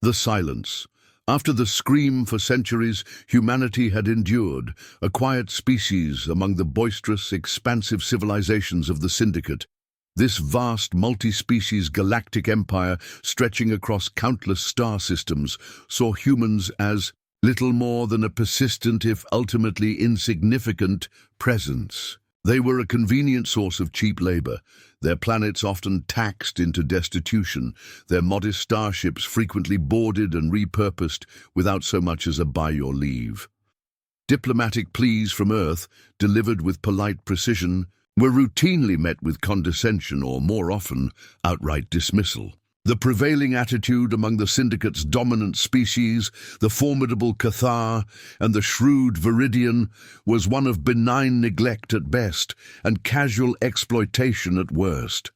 The silence. After the scream for centuries, humanity had endured, a quiet species among the boisterous, expansive civilizations of the Syndicate. This vast, multi-species galactic empire, stretching across countless star systems, saw humans as little more than a persistent, if ultimately insignificant, presence. They were a convenient source of cheap labor, their planets often taxed into destitution, their modest starships frequently boarded and repurposed without so much as a by your leave. Diplomatic pleas from Earth, delivered with polite precision, were routinely met with condescension or, more often, outright dismissal. The prevailing attitude among the Syndicate's dominant species, the formidable Cathar and the shrewd Viridian, was one of benign neglect at best and casual exploitation at worst.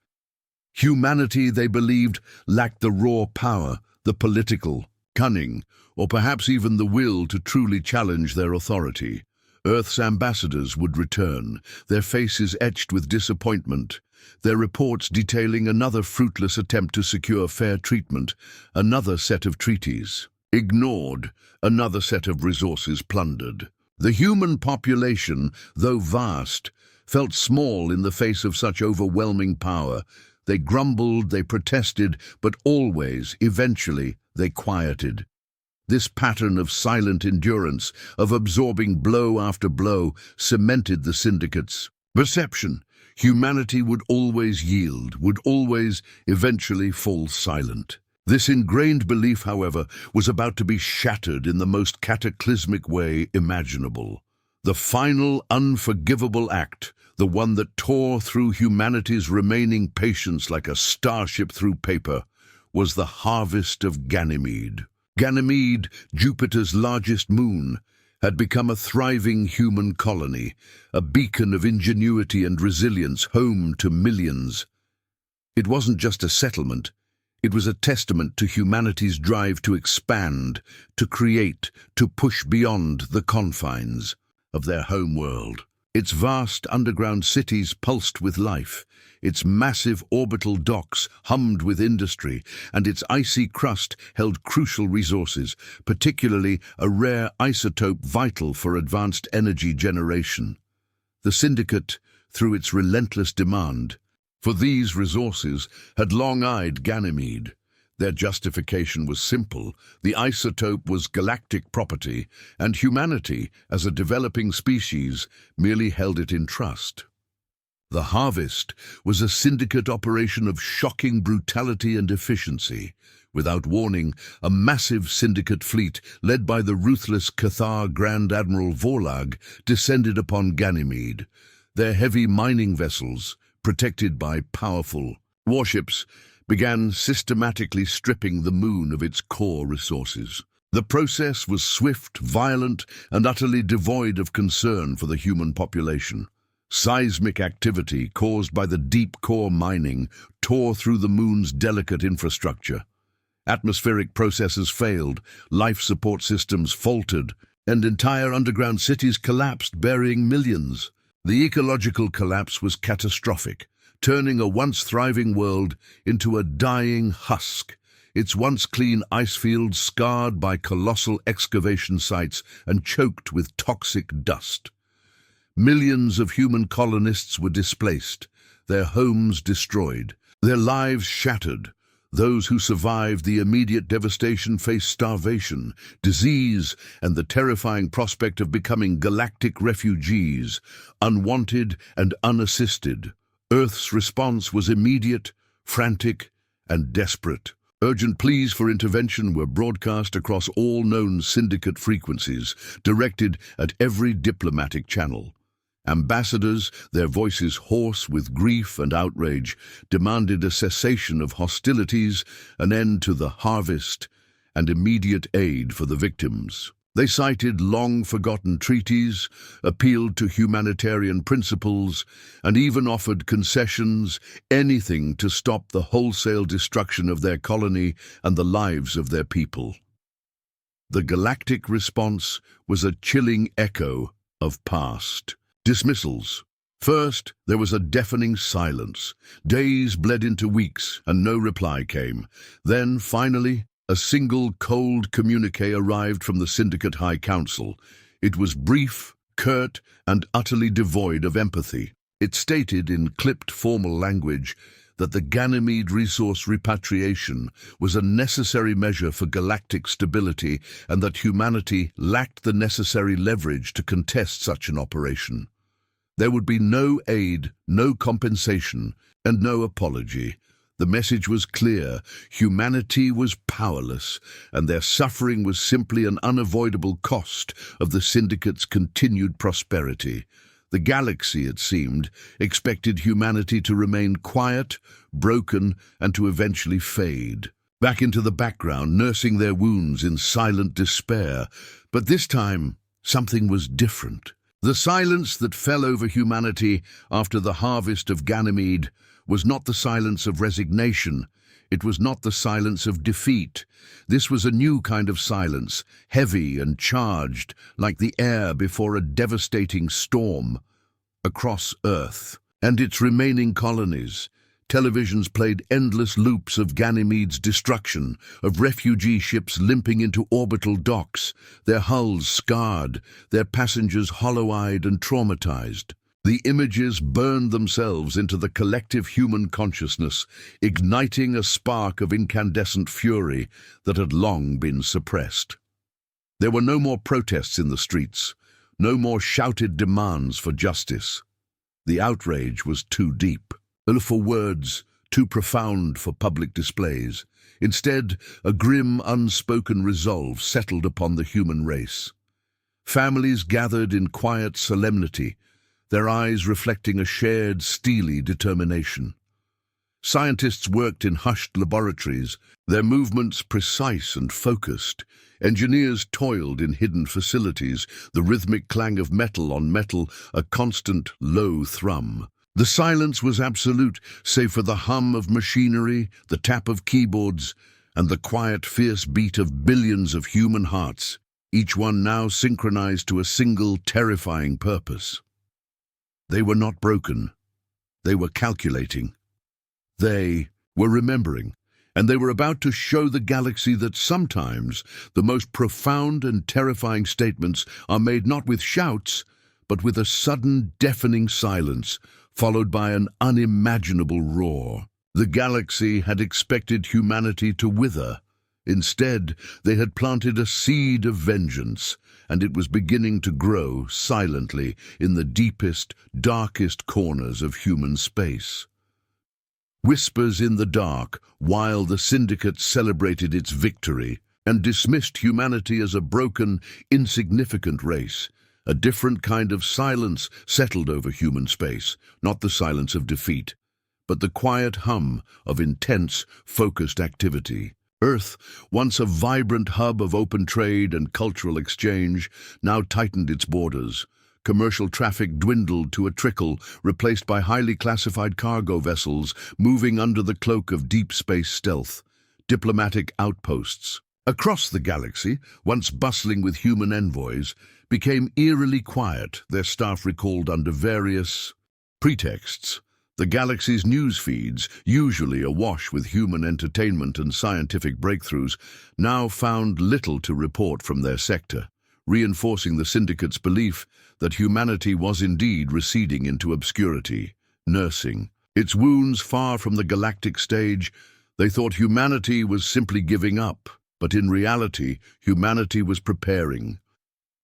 Humanity, they believed, lacked the raw power, the political cunning, or perhaps even the will to truly challenge their authority. Earth's ambassadors would return, their faces etched with disappointment, their reports detailing another fruitless attempt to secure fair treatment, another set of treaties ignored, another set of resources plundered. The human population, though vast, felt small in the face of such overwhelming power. They grumbled, they protested, but always, eventually, they quieted. This pattern of silent endurance, of absorbing blow after blow, cemented the Syndicate's perception. Humanity would always yield, would always, eventually fall silent. This ingrained belief, however, was about to be shattered in the most cataclysmic way imaginable. The final, unforgivable act, the one that tore through humanity's remaining patience like a starship through paper, was the harvest of Ganymede. Ganymede, Jupiter's largest moon, had become a thriving human colony, a beacon of ingenuity and resilience, home to millions. It wasn't just a settlement, it was a testament to humanity's drive to expand, to create, to push beyond the confines of their home world. Its vast underground cities pulsed with life, its massive orbital docks hummed with industry, and its icy crust held crucial resources, particularly a rare isotope vital for advanced energy generation. The Syndicate, through its relentless demand for these resources, had long eyed Ganymede. Their justification was simple: the isotope was galactic property, and humanity, as a developing species, merely held it in trust. The harvest was a Syndicate operation of shocking brutality and efficiency. Without warning, a massive Syndicate fleet, led by the ruthless Cathar Grand Admiral Vorlag, descended upon Ganymede. Their heavy mining vessels, protected by powerful warships, began systematically stripping the moon of its core resources. The process was swift, violent, and utterly devoid of concern for the human population. Seismic activity caused by the deep core mining tore through the moon's delicate infrastructure. Atmospheric processes failed, life support systems faltered, and entire underground cities collapsed, burying millions. The ecological collapse was catastrophic, turning a once thriving world into a dying husk, its once clean ice fields scarred by colossal excavation sites and choked with toxic dust. Millions of human colonists were displaced, their homes destroyed, their lives shattered. Those who survived the immediate devastation faced starvation, disease, and the terrifying prospect of becoming galactic refugees, unwanted and unassisted. Earth's response was immediate, frantic, and desperate. Urgent pleas for intervention were broadcast across all known Syndicate frequencies, directed at every diplomatic channel. Ambassadors, their voices hoarse with grief and outrage, demanded a cessation of hostilities, an end to the harvest, and immediate aid for the victims. They cited long-forgotten treaties, appealed to humanitarian principles, and even offered concessions, anything to stop the wholesale destruction of their colony and the lives of their people. The galactic response was a chilling echo of past dismissals. First, there was a deafening silence. Days bled into weeks, and no reply came. Then, finally, a single cold communique arrived from the Syndicate High Council. It was brief, curt, and utterly devoid of empathy. It stated in clipped formal language that the Ganymede resource repatriation was a necessary measure for galactic stability and that humanity lacked the necessary leverage to contest such an operation. There would be no aid, no compensation, and no apology. The message was clear: humanity was powerless, and their suffering was simply an unavoidable cost of the Syndicate's continued prosperity. The galaxy, it seemed, expected humanity to remain quiet, broken, and to eventually fade back into the background, nursing their wounds in silent despair. But this time, something was different. The silence that fell over humanity after the harvest of Ganymede was not the silence of resignation. It was not the silence of defeat. This was a new kind of silence, heavy and charged, like the air before a devastating storm. Across Earth and its remaining colonies, televisions played endless loops of Ganymede's destruction, of refugee ships limping into orbital docks, their hulls scarred, their passengers hollow-eyed and traumatized. The images burned themselves into the collective human consciousness, igniting a spark of incandescent fury that had long been suppressed. There were no more protests in the streets, no more shouted demands for justice. The outrage was too deep, for words, too profound for public displays. Instead, a grim, unspoken resolve settled upon the human race. Families gathered in quiet solemnity, their eyes reflecting a shared, steely determination. Scientists worked in hushed laboratories, their movements precise and focused. Engineers toiled in hidden facilities, the rhythmic clang of metal on metal, a constant, low thrum. The silence was absolute, save for the hum of machinery, the tap of keyboards, and the quiet, fierce beat of billions of human hearts, each one now synchronized to a single, terrifying purpose. They were not broken. They were calculating. They were remembering, and they were about to show the galaxy that sometimes the most profound and terrifying statements are made not with shouts, but with a sudden, deafening silence, followed by an unimaginable roar. The galaxy had expected humanity to wither. Instead, they had planted a seed of vengeance, and it was beginning to grow silently in the deepest, darkest corners of human space. Whispers in the dark, while the Syndicate celebrated its victory and dismissed humanity as a broken, insignificant race. A different kind of silence settled over human space, not the silence of defeat, but the quiet hum of intense, focused activity. Earth, once a vibrant hub of open trade and cultural exchange, now tightened its borders. Commercial traffic dwindled to a trickle, replaced by highly classified cargo vessels moving under the cloak of deep space stealth. Diplomatic outposts across the galaxy, once bustling with human envoys, became eerily quiet, their staff recalled under various pretexts. The galaxy's news feeds, usually awash with human entertainment and scientific breakthroughs, now found little to report from their sector, reinforcing the Syndicate's belief that humanity was indeed receding into obscurity, nursing its wounds far from the galactic stage. They thought humanity was simply giving up, but in reality, humanity was preparing.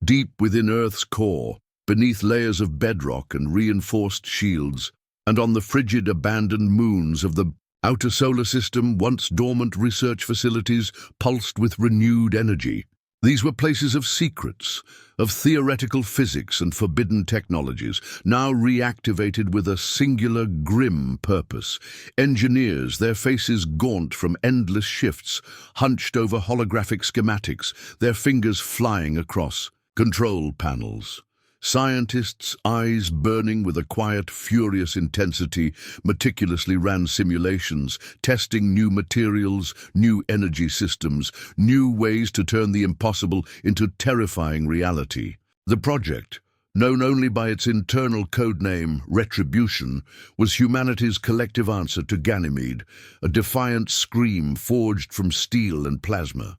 Deep within Earth's core, beneath layers of bedrock and reinforced shields, and on the frigid, abandoned moons of the outer solar system, once dormant research facilities pulsed with renewed energy. These were places of secrets, of theoretical physics and forbidden technologies, now reactivated with a singular, grim purpose. Engineers, their faces gaunt from endless shifts, hunched over holographic schematics, their fingers flying across control panels. Scientists, eyes burning with a quiet, furious intensity, meticulously ran simulations, testing new materials, new energy systems, new ways to turn the impossible into terrifying reality. The project, known only by its internal codename Retribution, was humanity's collective answer to Ganymede, a defiant scream forged from steel and plasma.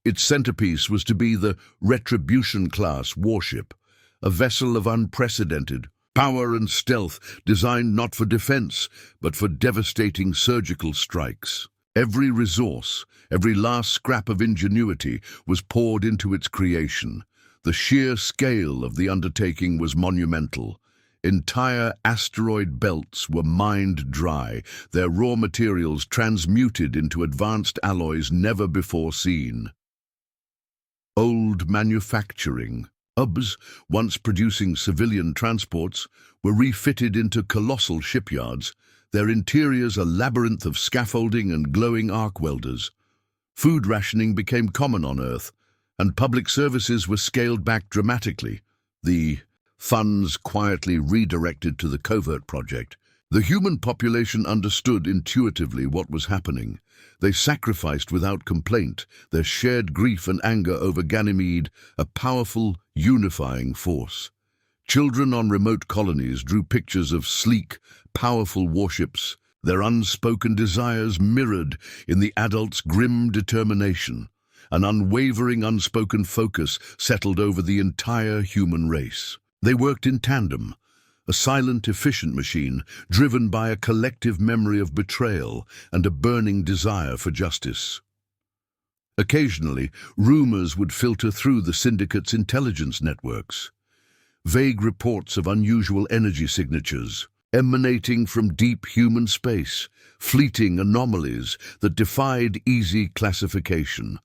Its centerpiece was to be the Retribution-class warship, a vessel of unprecedented power and stealth, designed not for defense, but for devastating surgical strikes. Every resource, every last scrap of ingenuity was poured into its creation. The sheer scale of the undertaking was monumental. Entire asteroid belts were mined dry, their raw materials transmuted into advanced alloys never before seen. Old manufacturing hubs, once producing civilian transports, were refitted into colossal shipyards, their interiors a labyrinth of scaffolding and glowing arc welders. Food rationing became common on Earth, and public services were scaled back dramatically, the funds quietly redirected to the covert project. The human population understood intuitively what was happening. They sacrificed without complaint, their shared grief and anger over Ganymede, a powerful, unifying force. Children on remote colonies drew pictures of sleek, powerful warships, their unspoken desires mirrored in the adults' grim determination. An unwavering, unspoken focus settled over the entire human race. They worked in tandem, a silent, efficient machine driven by a collective memory of betrayal and a burning desire for justice. Occasionally, rumors would filter through the syndicate's intelligence networks. Vague reports of unusual energy signatures, emanating from deep human space, fleeting anomalies that defied easy classification.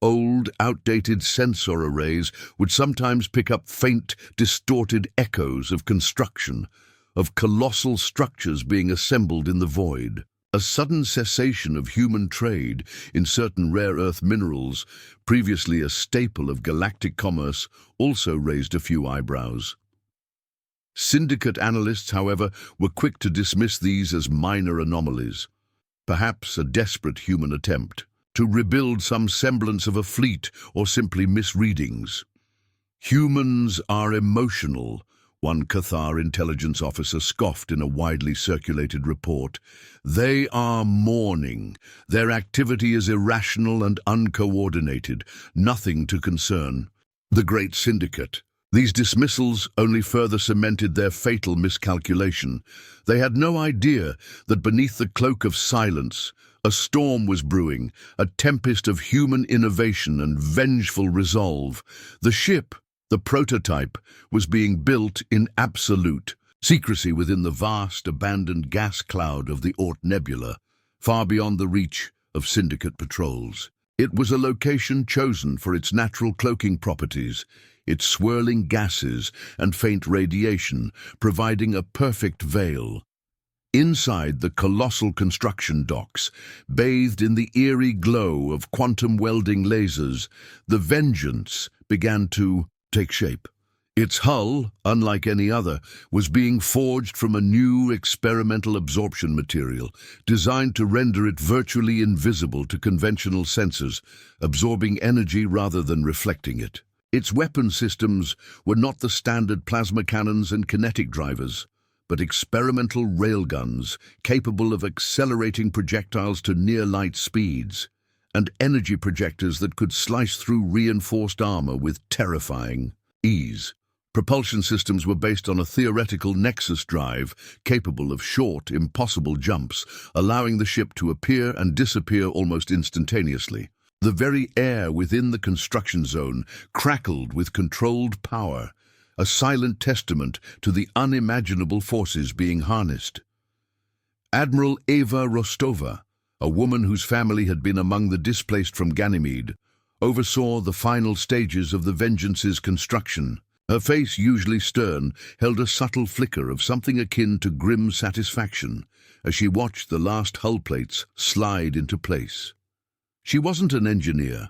Old, outdated sensor arrays would sometimes pick up faint, distorted echoes of construction, of colossal structures being assembled in the void. A sudden cessation of human trade in certain rare earth minerals, previously a staple of galactic commerce, also raised a few eyebrows. Syndicate analysts, however, were quick to dismiss these as minor anomalies, perhaps a desperate human attempt to rebuild some semblance of a fleet or simply misreadings. Humans are emotional, one Cathar intelligence officer scoffed in a widely circulated report. They are mourning. Their activity is irrational and uncoordinated, nothing to concern the Great Syndicate. These dismissals only further cemented their fatal miscalculation. They had no idea that beneath the cloak of silence, a storm was brewing, a tempest of human innovation and vengeful resolve. The ship, the prototype, was being built in absolute secrecy within the vast, abandoned gas cloud of the Oort Nebula, far beyond the reach of Syndicate patrols. It was a location chosen for its natural cloaking properties, its swirling gases and faint radiation, providing a perfect veil. Inside the colossal construction docks, bathed in the eerie glow of quantum welding lasers, the Vengeance began to take shape. Its hull, unlike any other, was being forged from a new experimental absorption material, designed to render it virtually invisible to conventional sensors, absorbing energy rather than reflecting it. Its weapon systems were not the standard plasma cannons and kinetic drivers, but experimental railguns capable of accelerating projectiles to near-light speeds, and energy projectors that could slice through reinforced armor with terrifying ease. Propulsion systems were based on a theoretical nexus drive capable of short, impossible jumps, allowing the ship to appear and disappear almost instantaneously. The very air within the construction zone crackled with controlled power, a silent testament to the unimaginable forces being harnessed. Admiral Eva Rostova, a woman whose family had been among the displaced from Ganymede, oversaw the final stages of the Vengeance's construction. Her face, usually stern, held a subtle flicker of something akin to grim satisfaction as she watched the last hull plates slide into place. She wasn't an engineer,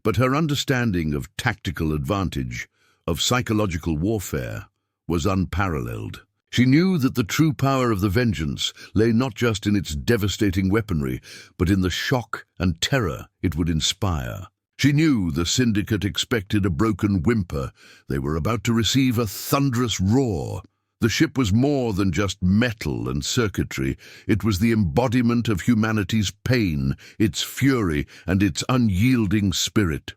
but her understanding of tactical advantage, of psychological warfare, was unparalleled. She knew that the true power of the Vengeance lay not just in its devastating weaponry, but in the shock and terror it would inspire. She knew the Syndicate expected a broken whimper. They were about to receive a thunderous roar. The ship was more than just metal and circuitry. It was the embodiment of humanity's pain, its fury, and its unyielding spirit.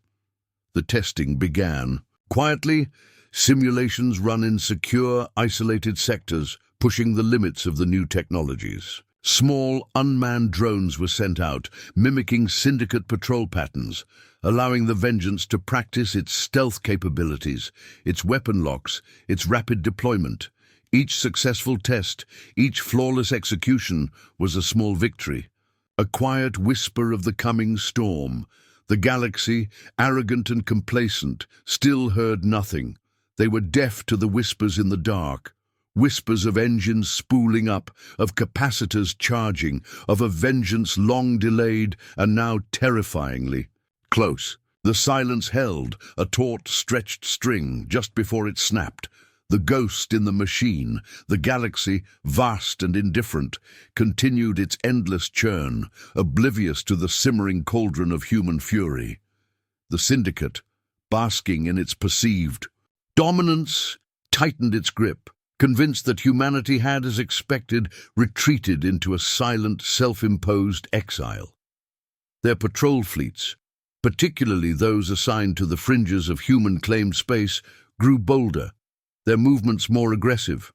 The testing began. Quietly, simulations run in secure, isolated sectors, pushing the limits of the new technologies. Small, unmanned drones were sent out, mimicking Syndicate patrol patterns, allowing the Vengeance to practice its stealth capabilities, its weapon locks, its rapid deployment. Each successful test, each flawless execution was a small victory. A quiet whisper of the coming storm. The galaxy, arrogant and complacent, still heard nothing. They were deaf to the whispers in the dark. Whispers of engines spooling up, of capacitors charging, of a vengeance long delayed and now terrifyingly close. The silence held, a taut, stretched string just before it snapped. The ghost in the machine, the galaxy, vast and indifferent, continued its endless churn, oblivious to the simmering cauldron of human fury. The Syndicate, basking in its perceived dominance, tightened its grip, convinced that humanity had, as expected, retreated into a silent, self-imposed exile. Their patrol fleets, particularly those assigned to the fringes of human-claimed space, grew bolder, their movements more aggressive.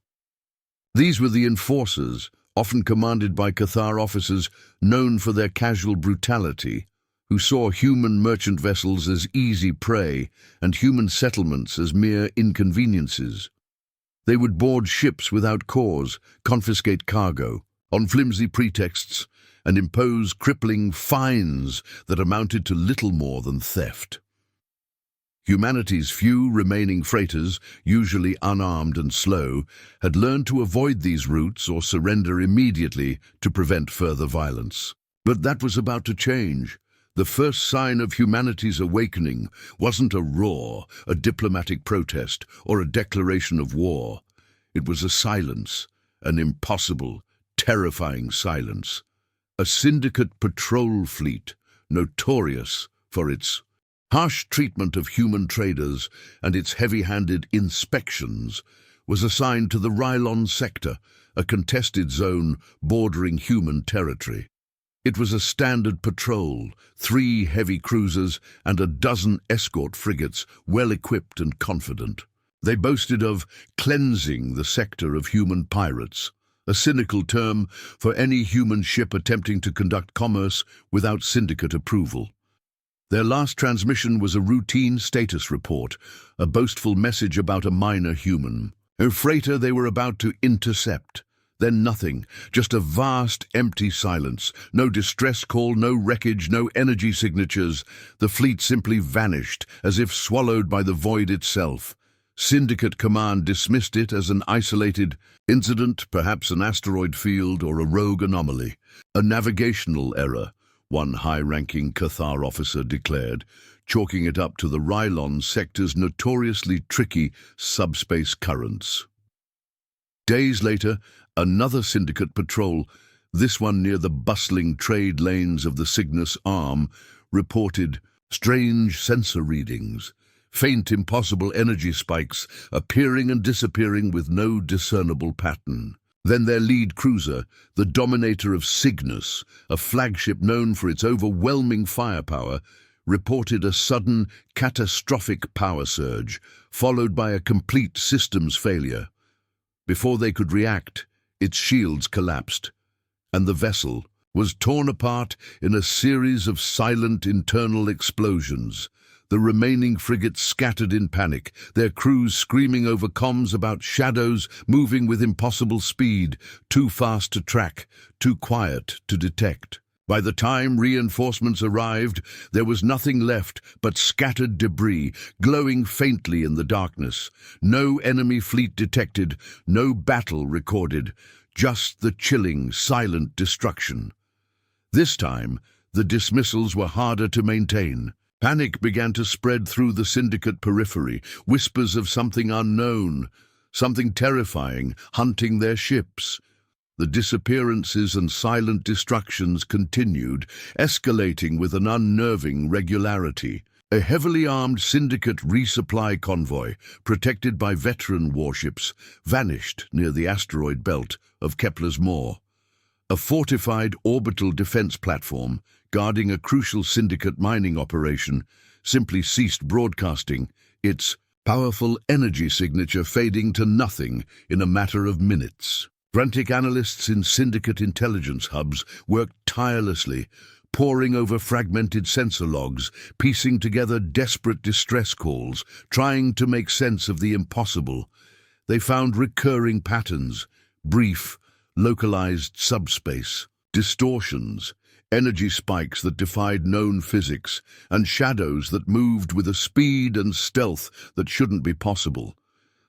These were the enforcers, often commanded by Cathar officers known for their casual brutality, who saw human merchant vessels as easy prey and human settlements as mere inconveniences. They would board ships without cause, confiscate cargo, on flimsy pretexts, and impose crippling fines that amounted to little more than theft. Humanity's few remaining freighters, usually unarmed and slow, had learned to avoid these routes or surrender immediately to prevent further violence. But that was about to change. The first sign of humanity's awakening wasn't a roar, a diplomatic protest, or a declaration of war. It was a silence, an impossible, terrifying silence. A Syndicate patrol fleet, notorious for its harsh treatment of human traders and its heavy-handed inspections, was assigned to the Rylon sector, a contested zone bordering human territory. It was a standard patrol, 3 heavy cruisers and a dozen escort frigates, well-equipped and confident. They boasted of cleansing the sector of human pirates, a cynical term for any human ship attempting to conduct commerce without Syndicate approval. Their last transmission was a routine status report, a boastful message about a minor human, a freighter they were about to intercept. Then nothing, just a vast, empty silence. No distress call, no wreckage, no energy signatures. The fleet simply vanished, as if swallowed by the void itself. Syndicate command dismissed it as an isolated incident, perhaps an asteroid field or a rogue anomaly. A navigational error, one high-ranking Cathar officer declared, chalking it up to the Rylon sector's notoriously tricky subspace currents. Days later, another Syndicate patrol, this one near the bustling trade lanes of the Cygnus Arm, reported strange sensor readings, faint impossible energy spikes appearing and disappearing with no discernible pattern. Then their lead cruiser, the Dominator of Cygnus, a flagship known for its overwhelming firepower, reported a sudden, catastrophic power surge, followed by a complete systems failure. Before they could react, its shields collapsed, and the vessel was torn apart in a series of silent internal explosions. The remaining frigates scattered in panic, their crews screaming over comms about shadows moving with impossible speed, too fast to track, too quiet to detect. By the time reinforcements arrived, there was nothing left but scattered debris, glowing faintly in the darkness. No enemy fleet detected, no battle recorded, just the chilling, silent destruction. This time, the dismissals were harder to maintain. Panic began to spread through the Syndicate periphery, whispers of something unknown, something terrifying, hunting their ships. The disappearances and silent destructions continued, escalating with an unnerving regularity. A heavily armed Syndicate resupply convoy, protected by veteran warships, vanished near the asteroid belt of Kepler's Moor. A fortified orbital defense platform, guarding a crucial Syndicate mining operation, simply ceased broadcasting, its powerful energy signature fading to nothing in a matter of minutes. Frantic analysts in Syndicate intelligence hubs worked tirelessly, poring over fragmented sensor logs, piecing together desperate distress calls, trying to make sense of the impossible. They found recurring patterns, brief, localized subspace, distortions, energy spikes that defied known physics, and shadows that moved with a speed and stealth that shouldn't be possible.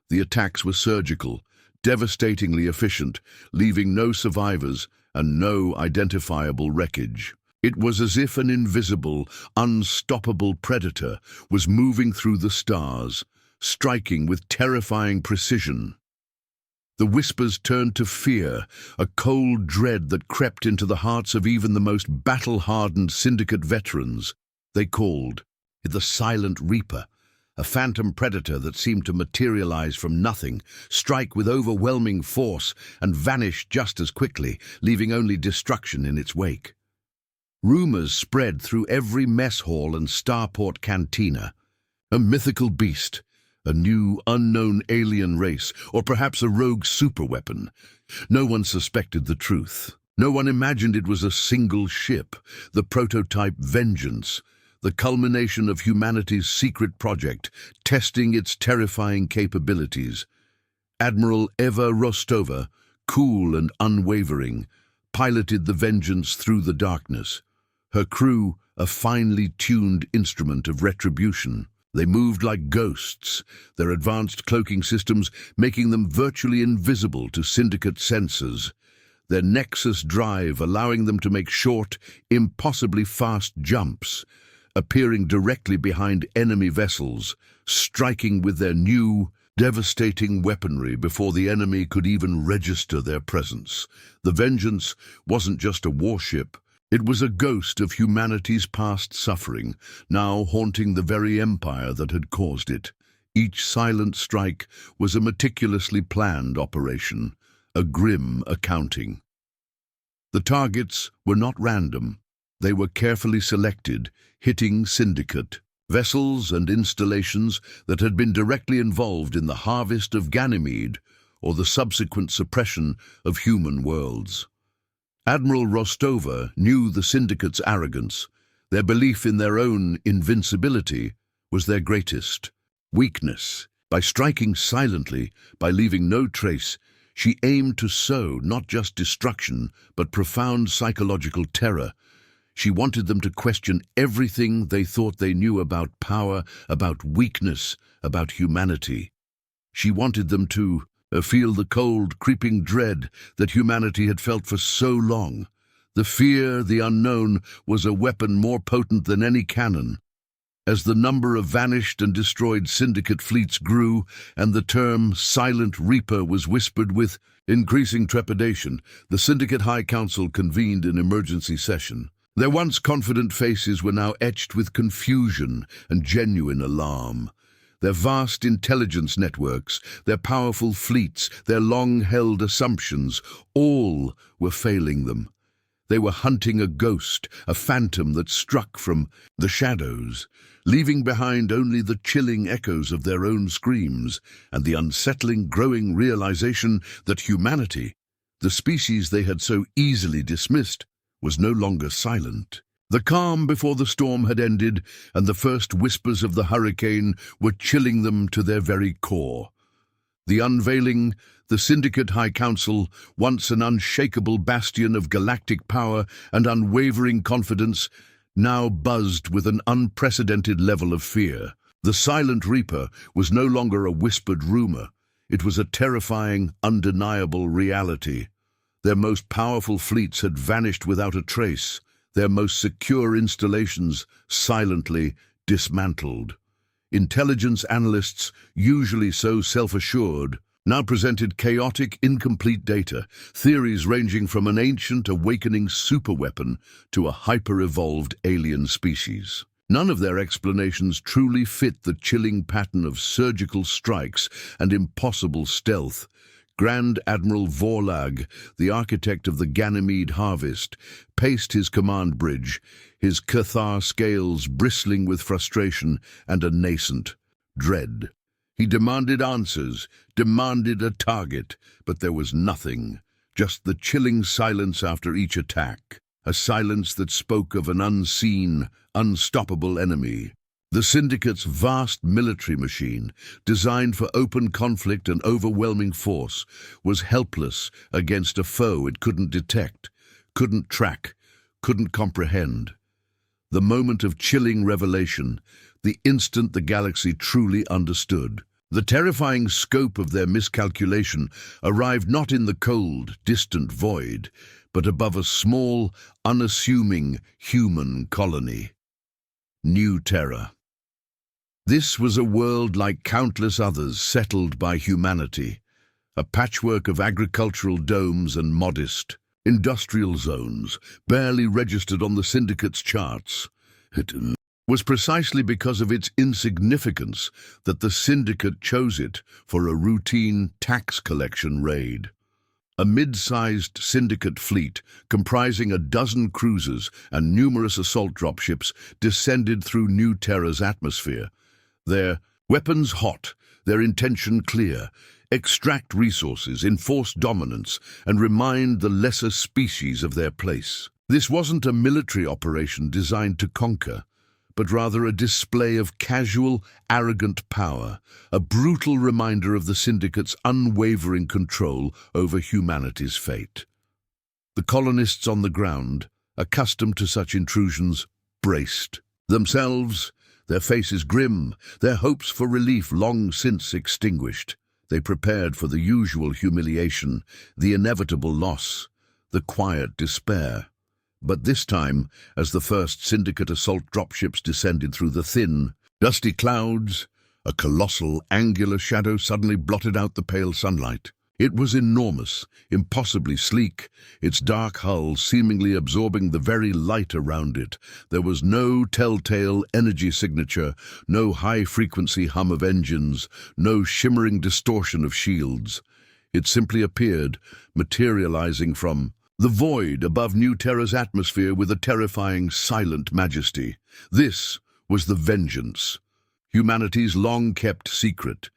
The attacks were surgical, devastatingly efficient, leaving no survivors and no identifiable wreckage. It was as if an invisible, unstoppable predator was moving through the stars, striking with terrifying precision. The whispers turned to fear, a cold dread that crept into the hearts of even the most battle-hardened Syndicate veterans. They called it the Silent Reaper, a phantom predator that seemed to materialize from nothing, strike with overwhelming force, and vanish just as quickly, leaving only destruction in its wake. Rumors spread through every mess hall and starport cantina. A mythical beast, a new, unknown alien race, or perhaps a rogue superweapon. No one suspected the truth. No one imagined it was a single ship, the prototype Vengeance, the culmination of humanity's secret project, testing its terrifying capabilities. Admiral Eva Rostova, cool and unwavering, piloted the Vengeance through the darkness. Her crew, a finely tuned instrument of retribution. They moved like ghosts, their advanced cloaking systems making them virtually invisible to Syndicate sensors, their Nexus drive allowing them to make short, impossibly fast jumps, appearing directly behind enemy vessels, striking with their new, devastating weaponry before the enemy could even register their presence. The Vengeance wasn't just a warship. It was a ghost of humanity's past suffering, now haunting the very empire that had caused it. Each silent strike was a meticulously planned operation, a grim accounting. The targets were not random. They were carefully selected, hitting Syndicate, vessels and installations that had been directly involved in the harvest of Ganymede or the subsequent suppression of human worlds. Admiral Rostova knew the Syndicate's arrogance. Their belief in their own invincibility was their greatest weakness. By striking silently, by leaving no trace, she aimed to sow not just destruction, but profound psychological terror. She wanted them to question everything they thought they knew about power, about weakness, about humanity. She wanted them to feel the cold, creeping dread that humanity had felt for so long. The fear, the unknown, was a weapon more potent than any cannon. As the number of vanished and destroyed Syndicate fleets grew, and the term Silent Reaper was whispered with increasing trepidation, the Syndicate High Council convened an emergency session. Their once confident faces were now etched with confusion and genuine alarm. Their vast intelligence networks, their powerful fleets, their long-held assumptions, all were failing them. They were hunting a ghost, a phantom that struck from the shadows, leaving behind only the chilling echoes of their own screams and the unsettling, growing realization that humanity, the species they had so easily dismissed, was no longer silent. The calm before the storm had ended, and the first whispers of the hurricane were chilling them to their very core. The unveiling, the Syndicate High Council, once an unshakable bastion of galactic power and unwavering confidence, now buzzed with an unprecedented level of fear. The Silent Reaper was no longer a whispered rumor. It was a terrifying, undeniable reality. Their most powerful fleets had vanished without a trace, their most secure installations silently dismantled. Intelligence analysts, usually so self-assured, now presented chaotic, incomplete data, theories ranging from an ancient, awakening superweapon to a hyper-evolved alien species. None of their explanations truly fit the chilling pattern of surgical strikes and impossible stealth. Grand Admiral Vorlag, the architect of the Ganymede harvest, paced his command bridge, his Cathar scales bristling with frustration and a nascent dread. He demanded answers, demanded a target, but there was nothing, just the chilling silence after each attack, a silence that spoke of an unseen, unstoppable enemy. The Syndicate's vast military machine, designed for open conflict and overwhelming force, was helpless against a foe it couldn't detect, couldn't track, couldn't comprehend. The moment of chilling revelation, the instant the galaxy truly understood. The terrifying scope of their miscalculation arrived not in the cold, distant void, but above a small, unassuming human colony. New Terra. This was a world like countless others settled by humanity, a patchwork of agricultural domes and modest, industrial zones, barely registered on the Syndicate's charts. It was precisely because of its insignificance that the Syndicate chose it for a routine tax collection raid. A mid-sized Syndicate fleet, comprising a dozen cruisers and numerous assault dropships, descended through New Terra's atmosphere. Their weapons hot, their intention clear: extract resources, enforce dominance, and remind the lesser species of their place. This wasn't a military operation designed to conquer, but rather a display of casual, arrogant power, a brutal reminder of the Syndicate's unwavering control over humanity's fate. The colonists on the ground, accustomed to such intrusions, braced themselves, their faces grim, their hopes for relief long since extinguished. They prepared for the usual humiliation, the inevitable loss, the quiet despair. But this time, as the first Syndicate assault dropships descended through the thin, dusty clouds, a colossal, angular shadow suddenly blotted out the pale sunlight. It was enormous, impossibly sleek, its dark hull seemingly absorbing the very light around it. There was no telltale energy signature, no high-frequency hum of engines, no shimmering distortion of shields. It simply appeared, materializing from the void above New Terra's atmosphere with a terrifying, silent majesty. This was the Vengeance, humanity's long-kept secret,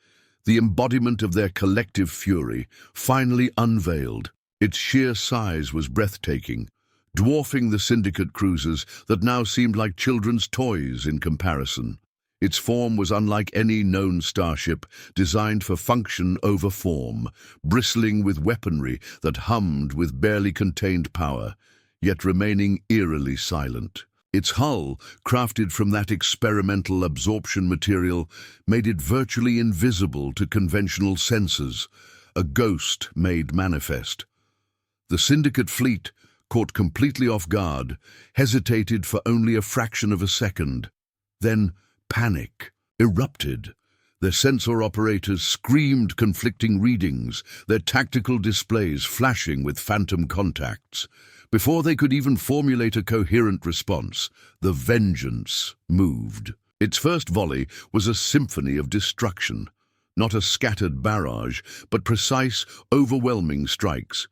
the embodiment of their collective fury, finally unveiled. Its sheer size was breathtaking, dwarfing the Syndicate cruisers that now seemed like children's toys in comparison. Its form was unlike any known starship, designed for function over form, bristling with weaponry that hummed with barely contained power, yet remaining eerily silent. Its hull, crafted from that experimental absorption material, made it virtually invisible to conventional senses, a ghost made manifest. The Syndicate fleet, caught completely off guard, hesitated for only a fraction of a second. Then panic erupted. Their sensor operators screamed conflicting readings, their tactical displays flashing with phantom contacts. Before they could even formulate a coherent response, the Vengeance moved. Its first volley was a symphony of destruction, not a scattered barrage, but precise, overwhelming strikes.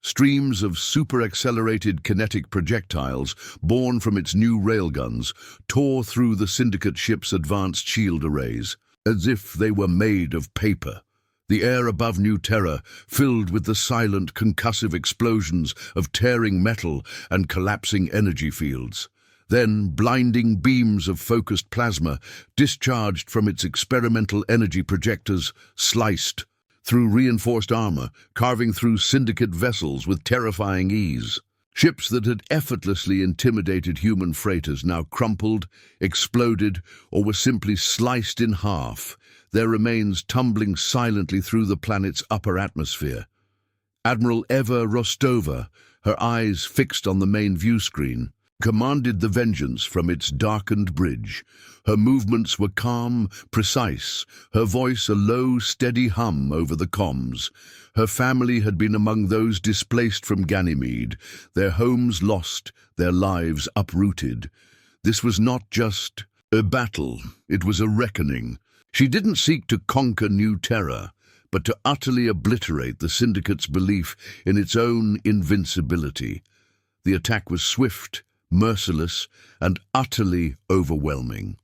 Streams of super-accelerated kinetic projectiles, born from its new railguns, tore through the Syndicate ship's advanced shield arrays, as if they were made of paper. The air above New Terra filled with the silent, concussive explosions of tearing metal and collapsing energy fields. Then blinding beams of focused plasma, discharged from its experimental energy projectors, sliced through reinforced armor, carving through Syndicate vessels with terrifying ease. Ships that had effortlessly intimidated human freighters now crumpled, exploded, or were simply sliced in half, their remains tumbling silently through the planet's upper atmosphere. Admiral Eva Rostova, her eyes fixed on the main view screen, commanded the Vengeance from its darkened bridge. Her movements were calm, precise, her voice a low, steady hum over the comms. Her family had been among those displaced from Ganymede, their homes lost, their lives uprooted. This was not just a battle, it was a reckoning. She didn't seek to conquer New Terra, but to utterly obliterate the Syndicate's belief in its own invincibility. The attack was swift, merciless, and utterly overwhelming.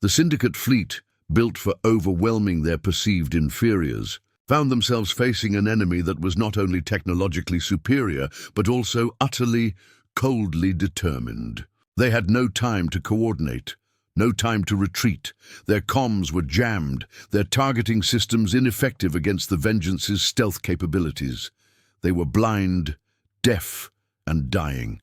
The Syndicate fleet, built for overwhelming their perceived inferiors, found themselves facing an enemy that was not only technologically superior, but also utterly, coldly determined. They had no time to coordinate, no time to retreat. Their comms were jammed, their targeting systems ineffective against the Vengeance's stealth capabilities. They were blind, deaf, and dying.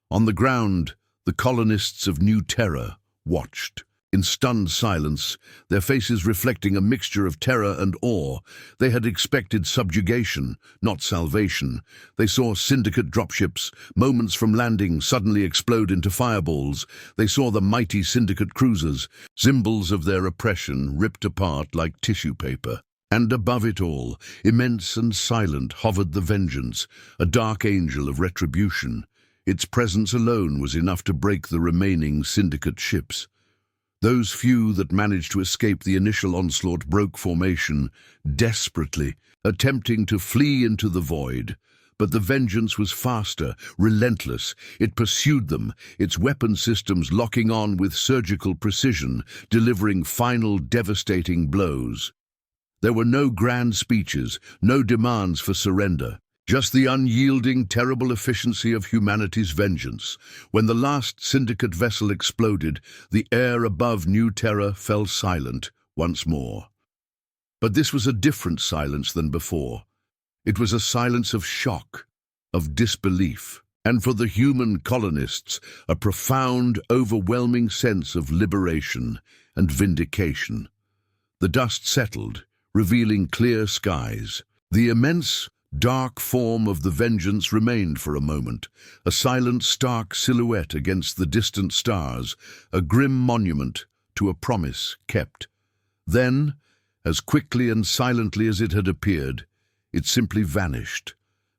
On the ground, the colonists of New Terra watched. In stunned silence, their faces reflecting a mixture of terror and awe. They had expected subjugation, not salvation. They saw Syndicate dropships, moments from landing, suddenly explode into fireballs. They saw the mighty Syndicate cruisers, symbols of their oppression, ripped apart like tissue paper. And above it all, immense and silent, hovered the Vengeance, a dark angel of retribution. Its presence alone was enough to break the remaining Syndicate ships. Those few that managed to escape the initial onslaught broke formation, desperately, attempting to flee into the void. But the Vengeance was faster, relentless. It pursued them, its weapon systems locking on with surgical precision, delivering final devastating blows. There were no grand speeches, no demands for surrender. Just the unyielding, terrible efficiency of humanity's vengeance. When the last Syndicate vessel exploded, the air above New Terra fell silent once more. But this was a different silence than before. It was a silence of shock, of disbelief, and for the human colonists, a profound, overwhelming sense of liberation and vindication. The dust settled, revealing clear skies. The immense, dark form of the Vengeance remained for a moment, a silent, stark silhouette against the distant stars, a grim monument to a promise kept. Then, as quickly and silently as it had appeared, it simply vanished,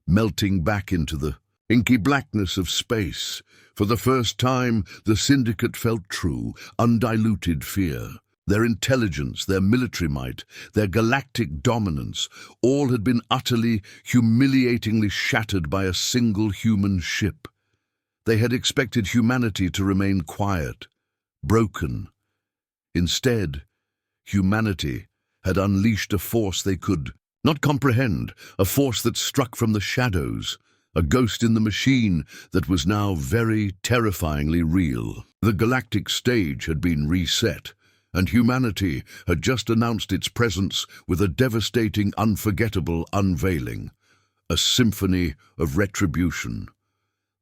melting back into the inky blackness of space. For the first time, the Syndicate felt true, undiluted fear. Their intelligence, their military might, their galactic dominance, all had been utterly, humiliatingly shattered by a single human ship. They had expected humanity to remain quiet, broken. Instead, humanity had unleashed a force they could not comprehend, a force that struck from the shadows, a ghost in the machine that was now very terrifyingly real. The galactic stage had been reset, and humanity had just announced its presence with a devastating, unforgettable unveiling, a symphony of retribution.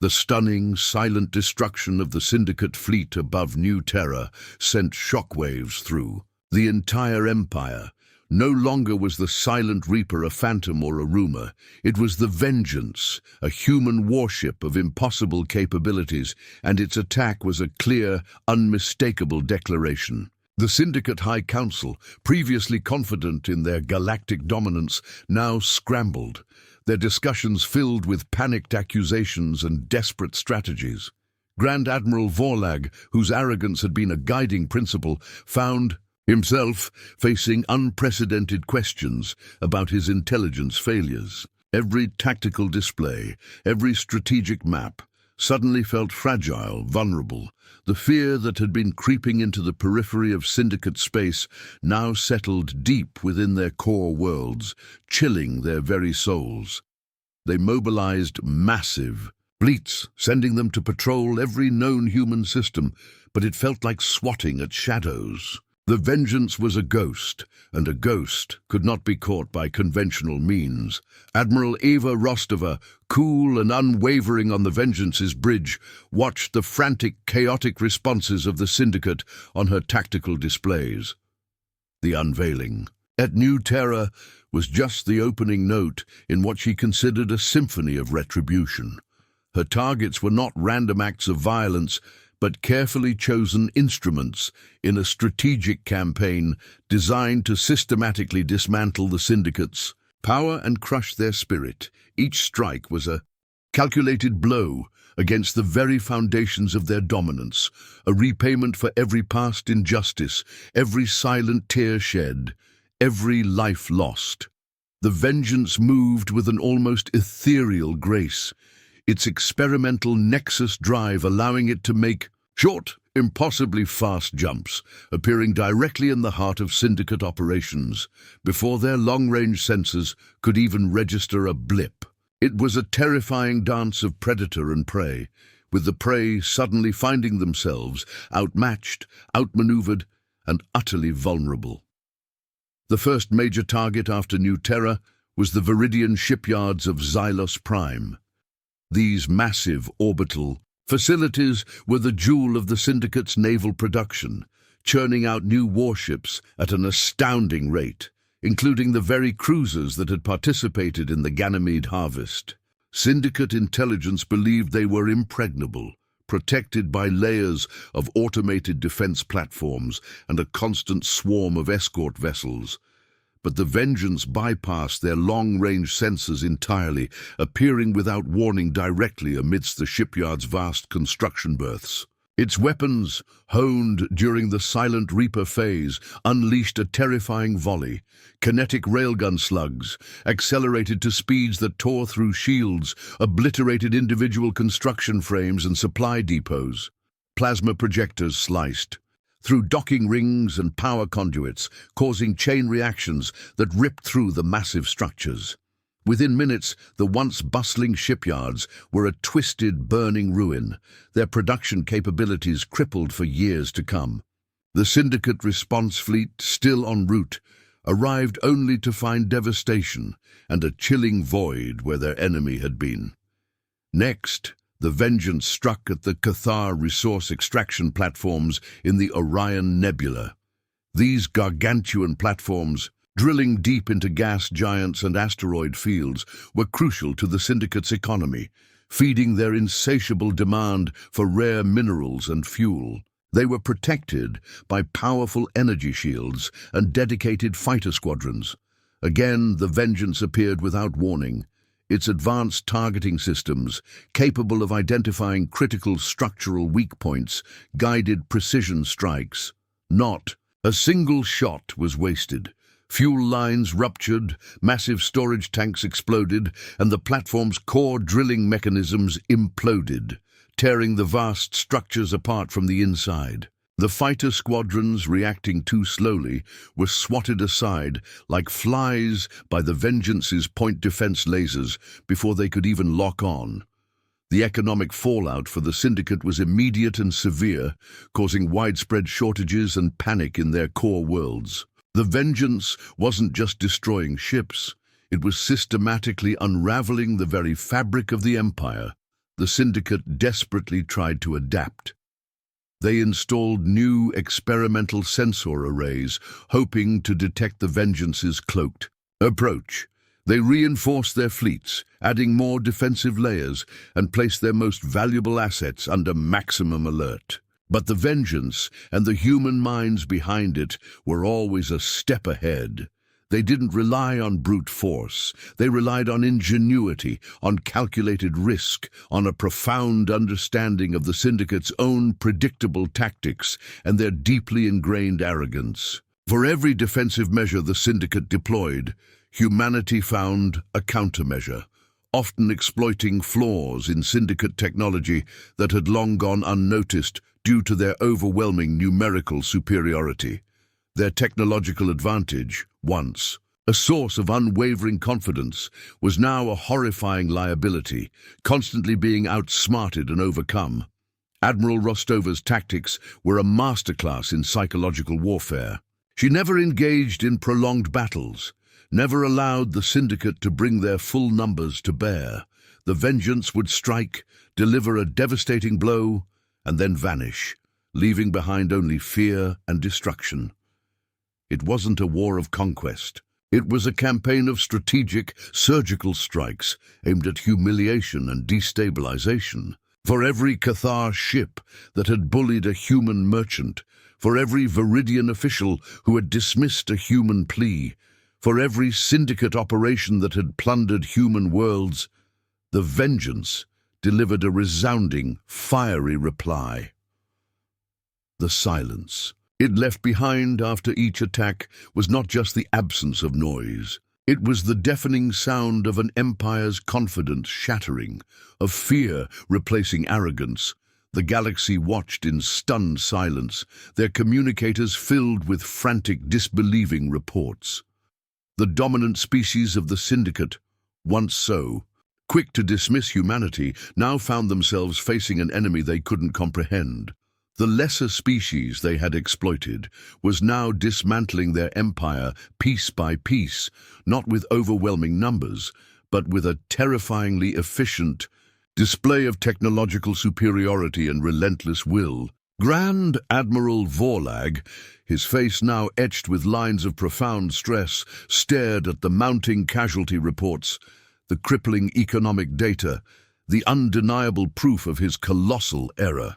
The stunning, silent destruction of the Syndicate fleet above New Terra sent shockwaves through the entire empire. No longer was the Silent Reaper a phantom or a rumor. It was the Vengeance, a human warship of impossible capabilities, and its attack was a clear, unmistakable declaration. The Syndicate High Council, previously confident in their galactic dominance, now scrambled, their discussions filled with panicked accusations and desperate strategies. Grand Admiral Vorlag, whose arrogance had been a guiding principle, found himself facing unprecedented questions about his intelligence failures. Every tactical display, every strategic map, suddenly felt fragile, vulnerable. The fear that had been creeping into the periphery of Syndicate space now settled deep within their core worlds, chilling their very souls. They mobilized massive fleets, sending them to patrol every known human system, but it felt like swatting at shadows. The Vengeance was a ghost, and a ghost could not be caught by conventional means. Admiral Eva Rostova, cool and unwavering on the Vengeance's bridge, watched the frantic, chaotic responses of the Syndicate on her tactical displays. The unveiling at New Terra was just the opening note in what she considered a symphony of retribution. Her targets were not random acts of violence, but carefully chosen instruments in a strategic campaign designed to systematically dismantle the Syndicate's power and crush their spirit. Each strike was a calculated blow, against the very foundations of their dominance, a repayment for every past injustice, every silent tear shed, every life lost. The vengeance moved with an almost ethereal grace, its experimental nexus drive allowing it to make short, impossibly fast jumps, appearing directly in the heart of syndicate operations, before their long-range sensors could even register a blip. It was a terrifying dance of predator and prey, with the prey suddenly finding themselves outmatched, outmaneuvered, and utterly vulnerable. The first major target after New Terra was the Viridian shipyards of Xylos Prime. These massive orbital facilities were the jewel of the Syndicate's naval production, churning out new warships at an astounding rate, including the very cruisers that had participated in the Ganymede harvest. Syndicate intelligence believed they were impregnable, protected by layers of automated defense platforms and a constant swarm of escort vessels. But the Vengeance bypassed their long-range sensors entirely, appearing without warning directly amidst the shipyard's vast construction berths. Its weapons, honed during the Silent Reaper phase, unleashed a terrifying volley. Kinetic railgun slugs, accelerated to speeds that tore through shields, obliterated individual construction frames and supply depots. Plasma projectors sliced through docking rings and power conduits, causing chain reactions that ripped through the massive structures. Within minutes, the once bustling shipyards were a twisted, burning ruin, their production capabilities crippled for years to come. The Syndicate response fleet, still en route, arrived only to find devastation and a chilling void where their enemy had been. Next, the Vengeance struck at the Cathar resource extraction platforms in the Orion Nebula. These gargantuan platforms, drilling deep into gas giants and asteroid fields, were crucial to the Syndicate's economy, feeding their insatiable demand for rare minerals and fuel. They were protected by powerful energy shields and dedicated fighter squadrons. Again, the Vengeance appeared without warning. Its advanced targeting systems, capable of identifying critical structural weak points, guided precision strikes. Not a single shot was wasted. Fuel lines ruptured, massive storage tanks exploded, and the platform's core drilling mechanisms imploded, tearing the vast structures apart from the inside. The fighter squadrons, reacting too slowly, were swatted aside like flies by the Vengeance's point defense lasers before they could even lock on. The economic fallout for the Syndicate was immediate and severe, causing widespread shortages and panic in their core worlds. The Vengeance wasn't just destroying ships, it was systematically unraveling the very fabric of the Empire. The Syndicate desperately tried to adapt. They installed new experimental sensor arrays, hoping to detect the Vengeance's cloaked approach. They reinforced their fleets, adding more defensive layers, and placed their most valuable assets under maximum alert. But the Vengeance and the human minds behind it were always a step ahead. They didn't rely on brute force. They relied on ingenuity, on calculated risk, on a profound understanding of the Syndicate's own predictable tactics and their deeply ingrained arrogance. For every defensive measure the Syndicate deployed, humanity found a countermeasure, often exploiting flaws in Syndicate technology that had long gone unnoticed due to their overwhelming numerical superiority. Their technological advantage, once a source of unwavering confidence, was now a horrifying liability, constantly being outsmarted and overcome. Admiral Rostova's tactics were a masterclass in psychological warfare. She never engaged in prolonged battles, never allowed the Syndicate to bring their full numbers to bear. The Vengeance would strike, deliver a devastating blow, and then vanish, leaving behind only fear and destruction. It wasn't a war of conquest. It was a campaign of strategic, surgical strikes aimed at humiliation and destabilization. For every Cathar ship that had bullied a human merchant, for every Viridian official who had dismissed a human plea, for every Syndicate operation that had plundered human worlds, the Vengeance delivered a resounding, fiery reply. The silence it left behind after each attack was not just the absence of noise. It was the deafening sound of an empire's confidence shattering, of fear replacing arrogance. The galaxy watched in stunned silence, their communicators filled with frantic, disbelieving reports. The dominant species of the Syndicate, once so quick to dismiss humanity, now found themselves facing an enemy they couldn't comprehend. The lesser species they had exploited was now dismantling their empire piece by piece, not with overwhelming numbers, but with a terrifyingly efficient display of technological superiority and relentless will. Grand Admiral Vorlag, his face now etched with lines of profound stress, stared at the mounting casualty reports, the crippling economic data, the undeniable proof of his colossal error.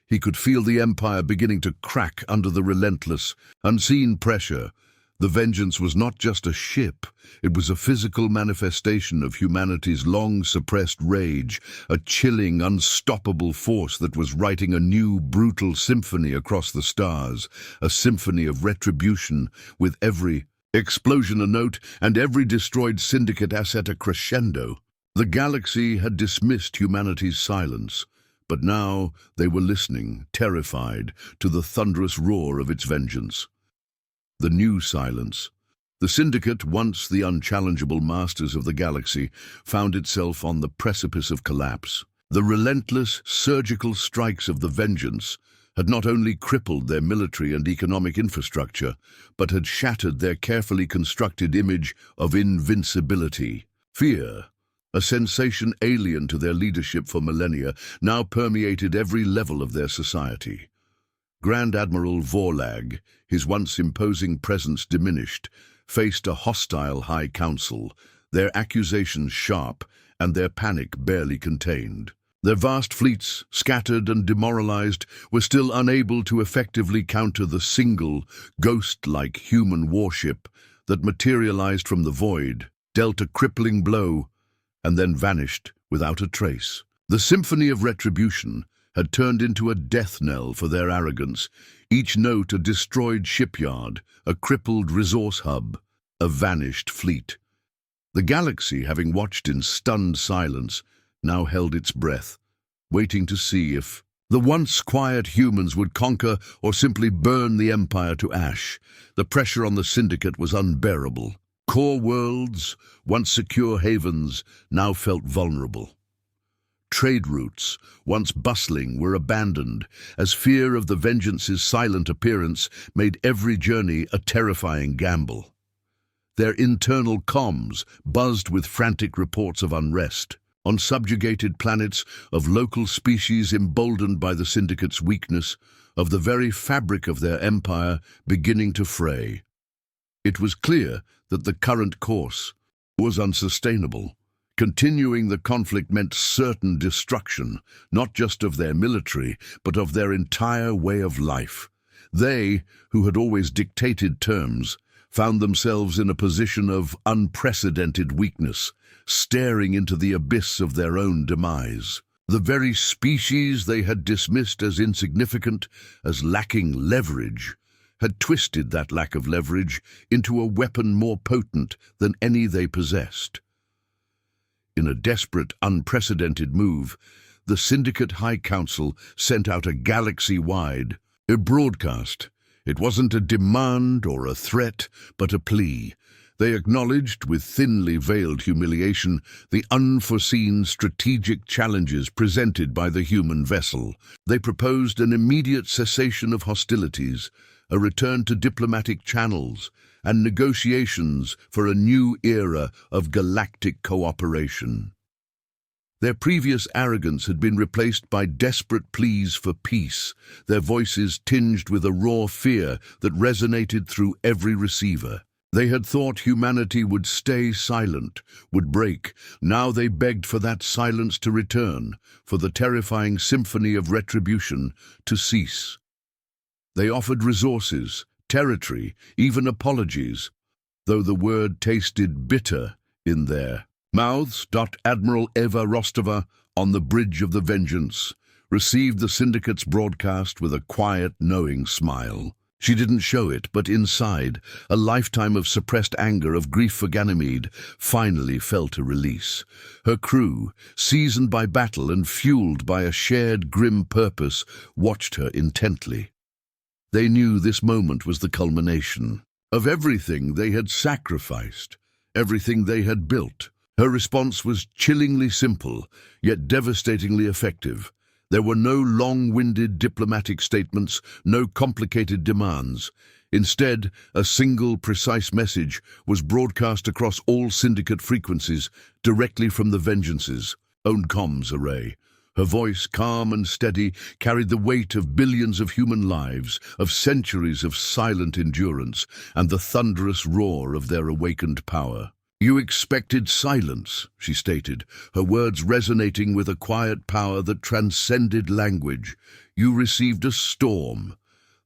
He could feel the Empire beginning to crack under the relentless, unseen pressure. The Vengeance was not just a ship, it was a physical manifestation of humanity's long-suppressed rage, a chilling, unstoppable force that was writing a new, brutal symphony across the stars, a symphony of retribution, with every explosion a note and every destroyed Syndicate asset a crescendo. The galaxy had dismissed humanity's silence, but now they were listening, terrified, to the thunderous roar of its vengeance. The new silence. The Syndicate, once the unchallengeable masters of the galaxy, found itself on the precipice of collapse. The relentless, surgical strikes of the Vengeance had not only crippled their military and economic infrastructure, but had shattered their carefully constructed image of invincibility. Fear, a sensation alien to their leadership for millennia, now permeated every level of their society. Grand Admiral Vorlag, his once imposing presence diminished, faced a hostile High Council, their accusations sharp and their panic barely contained. Their vast fleets, scattered and demoralized, were still unable to effectively counter the single, ghost-like human warship that materialized from the void, dealt a crippling blow, and then vanished without a trace. The symphony of retribution had turned into a death knell for their arrogance, each note a destroyed shipyard, a crippled resource hub, a vanished fleet. The galaxy, having watched in stunned silence, now held its breath, waiting to see if the once quiet humans would conquer or simply burn the Empire to ash. The pressure on the Syndicate was unbearable. Core worlds, once secure havens, now felt vulnerable. Trade routes, once bustling, were abandoned, as fear of the Vengeance's silent appearance made every journey a terrifying gamble. Their internal comms buzzed with frantic reports of unrest. On subjugated planets, of local species emboldened by the Syndicate's weakness, of the very fabric of their empire beginning to fray. It was clear that the current course was unsustainable. Continuing the conflict meant certain destruction, not just of their military, but of their entire way of life. They, who had always dictated terms, found themselves in a position of unprecedented weakness, staring into the abyss of their own demise. The very species they had dismissed as insignificant, as lacking leverage, had twisted that lack of leverage into a weapon more potent than any they possessed. In a desperate, unprecedented move, the Syndicate High Council sent out a galaxy-wide broadcast. It wasn't a demand or a threat, but a plea. They acknowledged, with thinly veiled humiliation, the unforeseen strategic challenges presented by the human vessel. They proposed an immediate cessation of hostilities, a return to diplomatic channels, and negotiations for a new era of galactic cooperation. Their previous arrogance had been replaced by desperate pleas for peace, their voices tinged with a raw fear that resonated through every receiver. They had thought humanity would stay silent, would break. Now they begged for that silence to return, for the terrifying symphony of retribution to cease. They offered resources, territory, even apologies, though the word tasted bitter in their Mouths. Admiral Eva Rostova, on the bridge of the Vengeance, received the Syndicate's broadcast with a quiet, knowing smile. She didn't show it, but inside, a lifetime of suppressed anger, of grief for Ganymede, finally felt a release. Her crew, seasoned by battle and fueled by a shared grim purpose, watched her intently. They knew this moment was the culmination of everything they had sacrificed, everything they had built. Her response was chillingly simple, yet devastatingly effective. There were no long-winded diplomatic statements, no complicated demands. Instead, a single, precise message was broadcast across all Syndicate frequencies, directly from the Vengeance's own comms array. Her voice, calm and steady, carried the weight of billions of human lives, of centuries of silent endurance, and the thunderous roar of their awakened power. "You expected silence," she stated, her words resonating with a quiet power that transcended language. "You received a storm.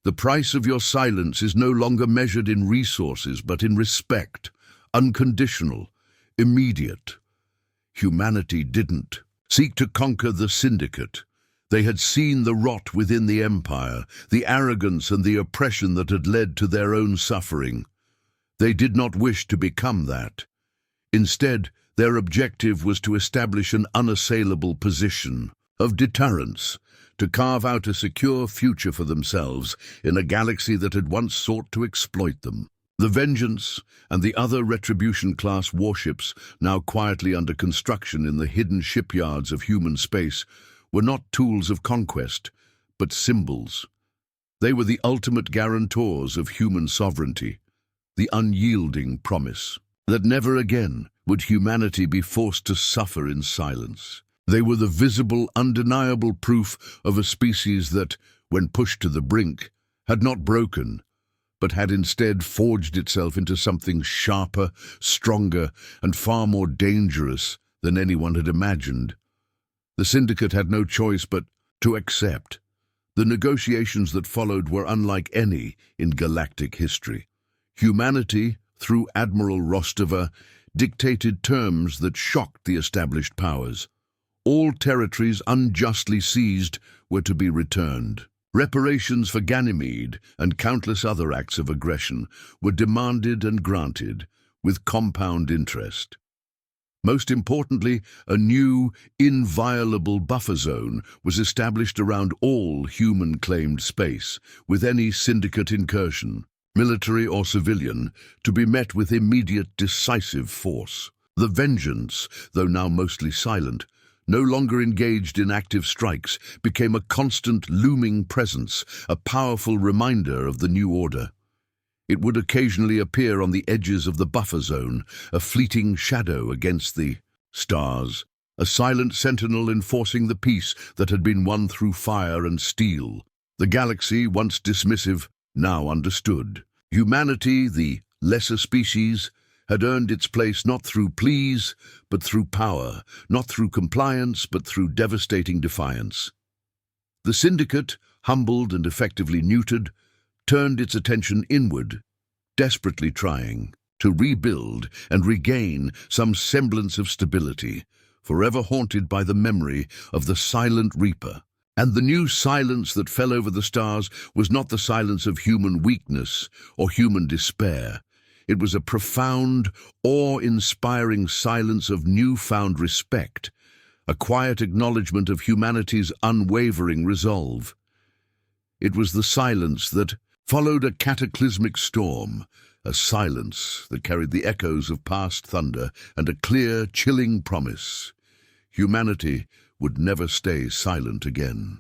The price of your silence is no longer measured in resources, but in respect, unconditional, immediate." Humanity didn't seek to conquer the Syndicate. They had seen the rot within the Empire, the arrogance and the oppression that had led to their own suffering. They did not wish to become that. Instead, their objective was to establish an unassailable position of deterrence, to carve out a secure future for themselves in a galaxy that had once sought to exploit them. The Vengeance and the other Retribution-class warships, now quietly under construction in the hidden shipyards of human space, were not tools of conquest, but symbols. They were the ultimate guarantors of human sovereignty, the unyielding promise that never again would humanity be forced to suffer in silence. They were the visible, undeniable proof of a species that, when pushed to the brink, had not broken, but had instead forged itself into something sharper, stronger, and far more dangerous than anyone had imagined. The Syndicate had no choice but to accept. The negotiations that followed were unlike any in galactic history. Humanity, through Admiral Rostova, dictated terms that shocked the established powers. All territories unjustly seized were to be returned. Reparations for Ganymede and countless other acts of aggression were demanded and granted, with compound interest. Most importantly, a new, inviolable buffer zone was established around all human-claimed space, with any Syndicate incursion, military or civilian, to be met with immediate, decisive force. The Vengeance, though now mostly silent, no longer engaged in active strikes, became a constant, looming presence, a powerful reminder of the new order. It would occasionally appear on the edges of the buffer zone, a fleeting shadow against the stars, a silent sentinel enforcing the peace that had been won through fire and steel. The galaxy, once dismissive, now understood. Humanity, the lesser species, had earned its place not through pleas, but through power, not through compliance, but through devastating defiance. The Syndicate, humbled and effectively neutered, turned its attention inward, desperately trying to rebuild and regain some semblance of stability, forever haunted by the memory of the Silent Reaper. And the new silence that fell over the stars was not the silence of human weakness or human despair. It was a profound, awe-inspiring silence of newfound respect, a quiet acknowledgement of humanity's unwavering resolve. It was the silence that followed a cataclysmic storm, a silence that carried the echoes of past thunder and a clear, chilling promise. Humanity would never stay silent again.